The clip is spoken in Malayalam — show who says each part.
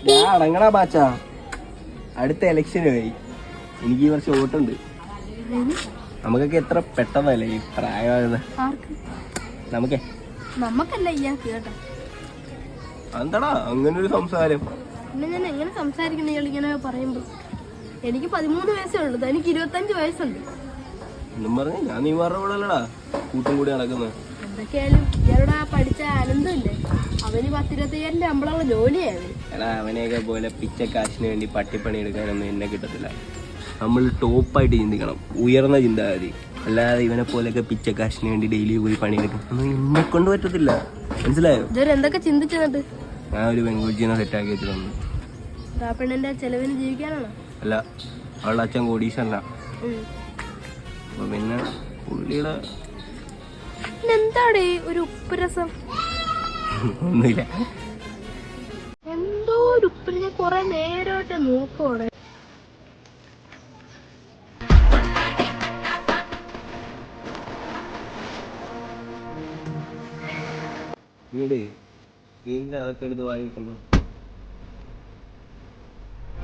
Speaker 1: ഞാൻ അടങ്ങണ ബാച്ചാ. അടുത്ത ഇലക്ഷന് പോയി. എനിക്ക് ഈ വർഷം വോട്ടുണ്ട്. നമുക്കൊക്കെ എത്ര പെട്ടെന്നല്ലേ ഈ പ്രായമാകുന്നത്. നമുക്കേ
Speaker 2: നമുക്കല്ല ഇയാൾക്ക് കേട്ടോ.
Speaker 1: എന്താടാ അങ്ങനെ ഒരു സംസാരം?
Speaker 2: പിന്നെ ഞാൻ എങ്ങനെ സംസാരിക്കുന്ന ഇയാളിങ്ങനെ പറയുമ്പോ? എനിക്ക് 13 വയസ്സേ ഉള്ളൂ, എനിക്ക് 25 വയസ്സുണ്ട്.
Speaker 1: എന്നും പറഞ്ഞ ഞാൻ നീ പറഞ്ഞ പോലെ അല്ലടാ കൂട്ടും കൂടി നടക്കുന്നത്.
Speaker 2: എന്തൊക്കെയായാലും ഇയാളുടെ പഠിച്ച അനന്തമില്ലേ, അവന് 10-25 ശമ്പളമുള്ള ജോലിയായി.
Speaker 1: എടാ അവനെയൊക്കെ പോലെ പിച്ചക്കാശിന് വേണ്ടി പട്ടിപ്പണി എടുക്കാനൊന്നും എന്നെ കിട്ടത്തില്ല. നമ്മൾ ടോപ്പായിട്ട് ചിന്തിക്കണം, ഉയർന്ന ചിന്താഗതി. അല്ലാതെ ഇവനെ പോലെയൊക്കെ പിച്ചക്കാശിന് വേണ്ടി ഡെയിലി പോയി പണിയെടുക്കും ഒന്നും എന്നെ കൊണ്ട് പറ്റത്തില്ല. മനസ്സിലായോ?
Speaker 2: ഇതുവരെ എന്തൊക്കെ ചിന്തിച്ചിട്ട്?
Speaker 1: ഞാൻ ഒരു പെൺകുച്ചിനെ സെറ്റാക്കി വെച്ചിട്ടുണ്ട്.
Speaker 2: ആ പെണ്ണിന്റെ ചെലവിന് ജീവിക്കാനാണോ?
Speaker 1: അല്ല, അവളുടെ അച്ഛൻ കോടീശ്വരനാ. അപ്പൊ പിന്നെ പുള്ളിയുടെ
Speaker 2: എന്താടേ ഒരു ഉപ്പ് രസം?
Speaker 1: ഒന്നുമില്ല,
Speaker 2: എന്തോ ഒരു ഉപ്പിൽ ഞാൻ കൊറേ നേരമായിട്ട് നോക്കോടെ.
Speaker 1: വീട് വീടിന്റെ അതൊക്കെ എടുത്ത് വാങ്ങിക്കുന്നു.